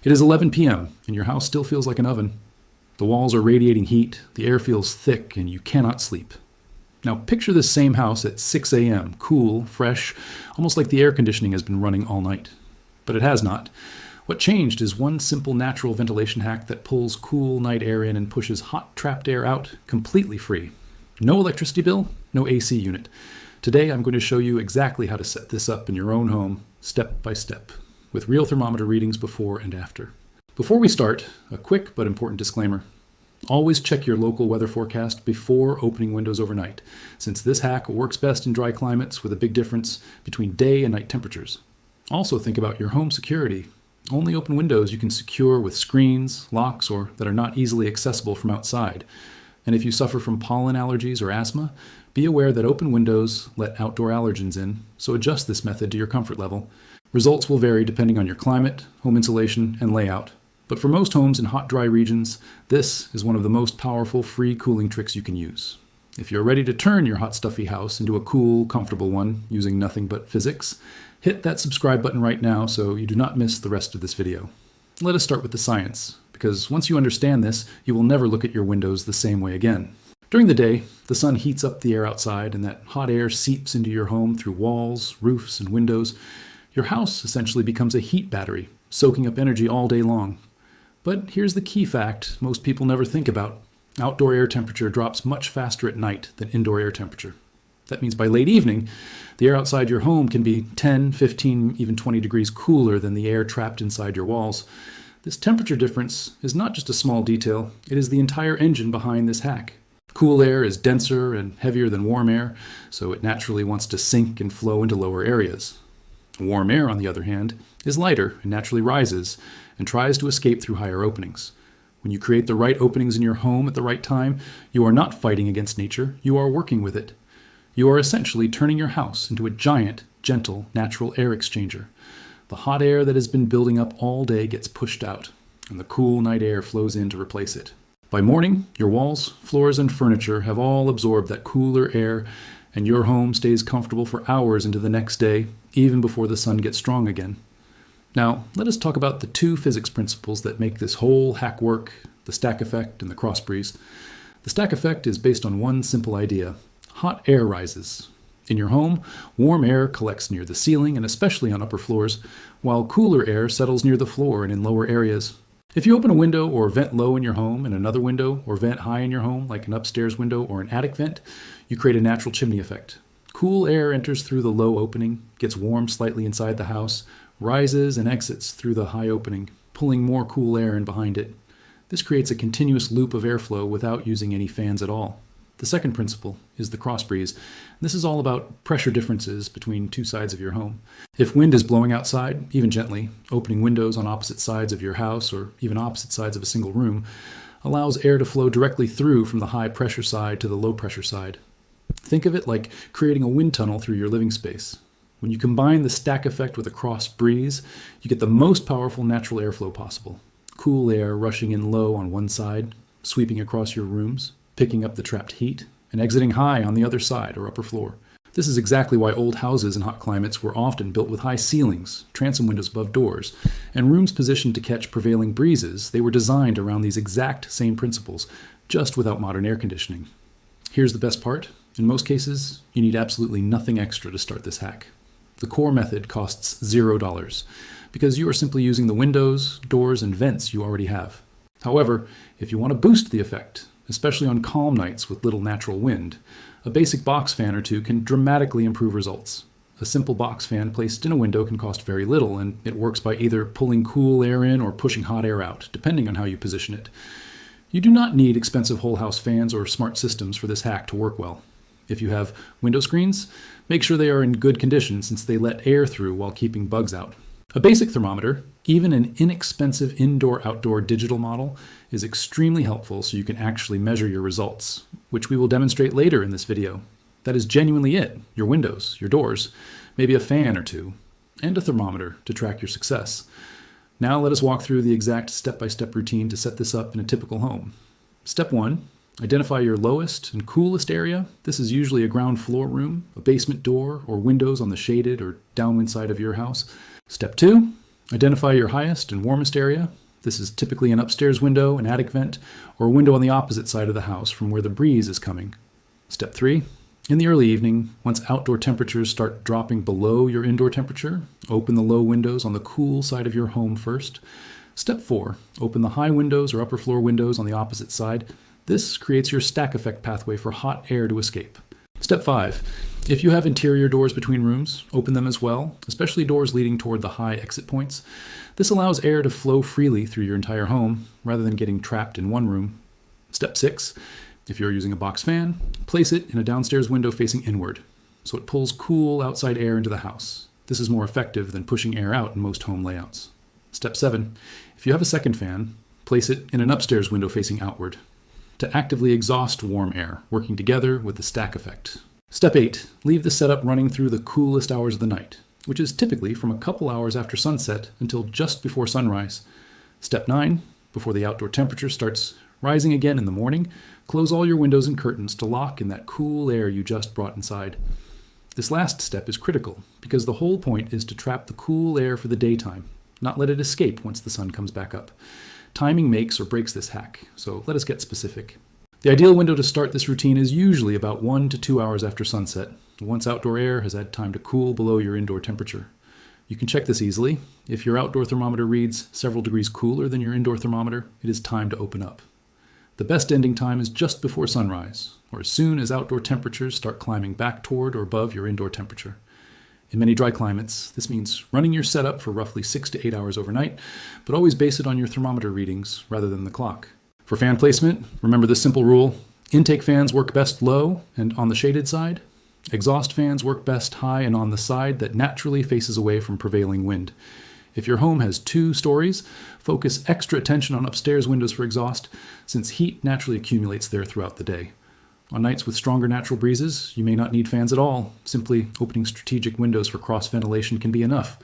It is 11 p.m. and your house still feels like an oven. The walls are radiating heat, the air feels thick, and you cannot sleep. Now picture this same house at 6 a.m., cool, fresh, almost like the air conditioning has been running all night. But it has not. What changed is one simple natural ventilation hack that pulls cool night air in and pushes hot trapped air out completely free. No electricity bill, no AC unit. Today I'm going to show you exactly how to set this up in your own home, step by step, with real thermometer readings before and after. Before we start, a quick but important disclaimer. Always check your local weather forecast before opening windows overnight, since this hack works best in dry climates with a big difference between day and night temperatures. Also think about your home security. Only open windows you can secure with screens, locks, or that are not easily accessible from outside. And if you suffer from pollen allergies or asthma, be aware that open windows let outdoor allergens in, so adjust this method to your comfort level. Results will vary depending on your climate, home insulation, and layout. But for most homes in hot, dry regions, this is one of the most powerful free cooling tricks you can use. If you're ready to turn your hot, stuffy house into a cool, comfortable one using nothing but physics, hit that subscribe button right now so you do not miss the rest of this video. Let us start with the science, because once you understand this, you will never look at your windows the same way again. During the day, the sun heats up the air outside and that hot air seeps into your home through walls, roofs, and windows. Your house essentially becomes a heat battery, soaking up energy all day long. But here's the key fact most people never think about. Outdoor air temperature drops much faster at night than indoor air temperature. That means by late evening, the air outside your home can be 10, 15, even 20 degrees cooler than the air trapped inside your walls. This temperature difference is not just a small detail, it is the entire engine behind this hack. Cool air is denser and heavier than warm air, so it naturally wants to sink and flow into lower areas. Warm air, on the other hand, is lighter and naturally rises and tries to escape through higher openings. When you create the right openings in your home at the right time, you are not fighting against nature, you are working with it. You are essentially turning your house into a giant, gentle, natural air exchanger. The hot air that has been building up all day gets pushed out, and the cool night air flows in to replace it. By morning, your walls, floors, and furniture have all absorbed that cooler air, and your home stays comfortable for hours into the next day, even before the sun gets strong again. Now, let us talk about the two physics principles that make this whole hack work, the stack effect and the cross breeze. The stack effect is based on one simple idea. Hot air rises. In your home, warm air collects near the ceiling and especially on upper floors, while cooler air settles near the floor and in lower areas. If you open a window or vent low in your home and another window or vent high in your home, like an upstairs window or an attic vent, you create a natural chimney effect. Cool air enters through the low opening, gets warm slightly inside the house, rises and exits through the high opening, pulling more cool air in behind it. This creates a continuous loop of airflow without using any fans at all. The second principle is the cross breeze. This is all about pressure differences between two sides of your home. If wind is blowing outside, even gently, opening windows on opposite sides of your house or even opposite sides of a single room allows air to flow directly through from the high pressure side to the low pressure side. Think of it like creating a wind tunnel through your living space. When you combine the stack effect with a cross breeze, you get the most powerful natural airflow possible. Cool air rushing in low on one side, sweeping across your rooms, picking up the trapped heat, and exiting high on the other side or upper floor. This is exactly why old houses in hot climates were often built with high ceilings, transom windows above doors, and rooms positioned to catch prevailing breezes. They were designed around these exact same principles, just without modern air conditioning. Here's the best part. In most cases, you need absolutely nothing extra to start this hack. The core method costs $0, because you are simply using the windows, doors, and vents you already have. However, if you want to boost the effect, especially on calm nights with little natural wind, a basic box fan or two can dramatically improve results. A simple box fan placed in a window can cost very little, and it works by either pulling cool air in or pushing hot air out, depending on how you position it. You do not need expensive whole house fans or smart systems for this hack to work well. If you have window screens, make sure they are in good condition since they let air through while keeping bugs out. A basic thermometer, even an inexpensive indoor-outdoor digital model, is extremely helpful so you can actually measure your results, which we will demonstrate later in this video. That is genuinely it, your windows, your doors, maybe a fan or two, and a thermometer to track your success. Now let us walk through the exact step-by-step routine to set this up in a typical home. Step 1. Identify your lowest and coolest area. This is usually a ground floor room, a basement door, or windows on the shaded or downwind side of your house. Step 2. Identify your highest and warmest area. This is typically an upstairs window, an attic vent, or a window on the opposite side of the house from where the breeze is coming. Step 3. In the early evening, once outdoor temperatures start dropping below your indoor temperature, open the low windows on the cool side of your home first. Step 4. Open the high windows or upper floor windows on the opposite side. This creates your stack effect pathway for hot air to escape. Step 5. If you have interior doors between rooms, open them as well, especially doors leading toward the high exit points. This allows air to flow freely through your entire home rather than getting trapped in one room. Step 6. If you're using a box fan, place it in a downstairs window facing inward, so it pulls cool outside air into the house. This is more effective than pushing air out in most home layouts. Step 7. If you have a second fan, place it in an upstairs window facing outward to actively exhaust warm air, working together with the stack effect. Step 8. Leave the setup running through the coolest hours of the night, which is typically from a couple hours after sunset until just before sunrise. Step 9. Before the outdoor temperature starts rising again in the morning, close all your windows and curtains to lock in that cool air you just brought inside. This last step is critical because the whole point is to trap the cool air for the daytime, not let it escape once the sun comes back up. Timing makes or breaks this hack, so let us get specific. The ideal window to start this routine is usually about 1 to 2 hours after sunset, once outdoor air has had time to cool below your indoor temperature. You can check this easily. If your outdoor thermometer reads several degrees cooler than your indoor thermometer, it is time to open up. The best ending time is just before sunrise, or as soon as outdoor temperatures start climbing back toward or above your indoor temperature. In many dry climates, this means running your setup for roughly 6 to 8 hours overnight, but always base it on your thermometer readings rather than the clock. For fan placement, remember this simple rule. Intake fans work best low and on the shaded side. Exhaust fans work best high and on the side that naturally faces away from prevailing wind. If your home has 2 stories, focus extra attention on upstairs windows for exhaust, since heat naturally accumulates there throughout the day. On nights with stronger natural breezes, you may not need fans at all. Simply opening strategic windows for cross ventilation can be enough.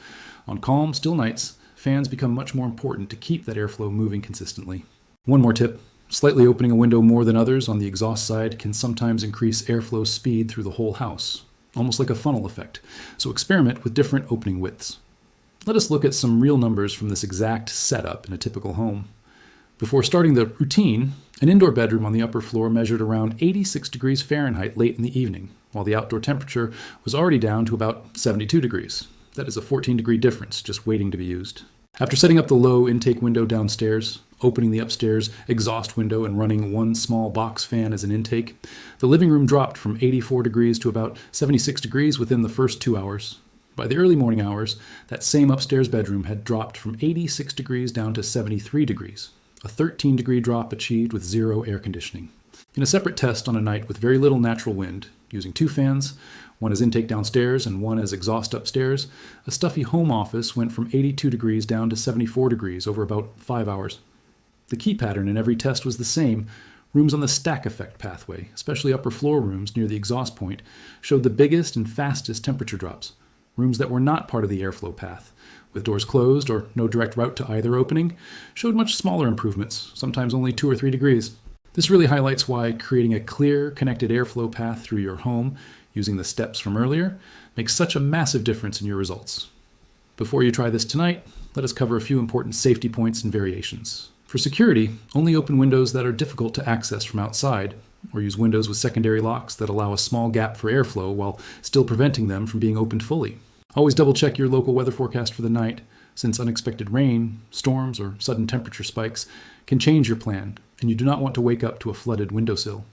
On calm, still nights, fans become much more important to keep that airflow moving consistently. One more tip. Slightly opening a window more than others on the exhaust side can sometimes increase airflow speed through the whole house, almost like a funnel effect. So experiment with different opening widths. Let us look at some real numbers from this exact setup in a typical home. Before starting the routine, an indoor bedroom on the upper floor measured around 86 degrees Fahrenheit late in the evening, while the outdoor temperature was already down to about 72 degrees. That is a 14-degree difference just waiting to be used. After setting up the low intake window downstairs, opening the upstairs exhaust window and running one small box fan as an intake, the living room dropped from 84 degrees to about 76 degrees within the first 2 hours. By the early morning hours, that same upstairs bedroom had dropped from 86 degrees down to 73 degrees, a 13-degree drop achieved with zero air conditioning. In a separate test on a night with very little natural wind, using 2 fans, one as intake downstairs and one as exhaust upstairs, a stuffy home office went from 82 degrees down to 74 degrees over about 5 hours. The key pattern in every test was the same. Rooms on the stack effect pathway, especially upper floor rooms near the exhaust point, showed the biggest and fastest temperature drops. Rooms that were not part of the airflow path, with doors closed or no direct route to either opening, showed much smaller improvements, sometimes only 2 or 3 degrees. This really highlights why creating a clear, connected airflow path through your home, using the steps from earlier, makes such a massive difference in your results. Before you try this tonight, let us cover a few important safety points and variations. For security, only open windows that are difficult to access from outside, or use windows with secondary locks that allow a small gap for airflow while still preventing them from being opened fully. Always double check your local weather forecast for the night, since unexpected rain, storms, or sudden temperature spikes can change your plan, and you do not want to wake up to a flooded windowsill.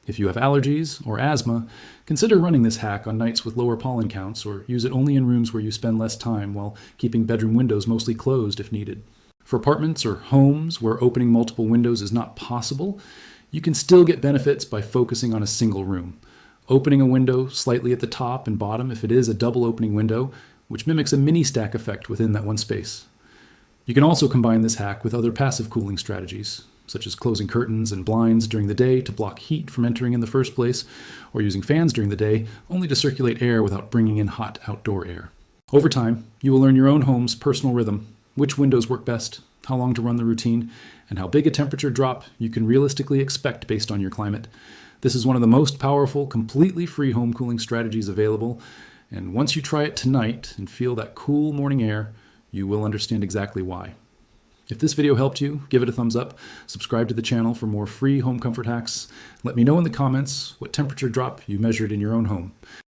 If you have allergies or asthma, consider running this hack on nights with lower pollen counts, or use it only in rooms where you spend less time while keeping bedroom windows mostly closed if needed. For apartments or homes where opening multiple windows is not possible, you can still get benefits by focusing on a single room. Opening a window slightly at the top and bottom if it is a double opening window, which mimics a mini stack effect within that one space. You can also combine this hack with other passive cooling strategies, such as closing curtains and blinds during the day to block heat from entering in the first place, or using fans during the day only to circulate air without bringing in hot outdoor air. Over time, you will learn your own home's personal rhythm, which windows work best, how long to run the routine, and how big a temperature drop you can realistically expect based on your climate. This is one of the most powerful, completely free home cooling strategies available, and once you try it tonight and feel that cool morning air, you will understand exactly why. If this video helped you, give it a thumbs up, subscribe to the channel for more free home comfort hacks. Let me know in the comments what temperature drop you measured in your own home.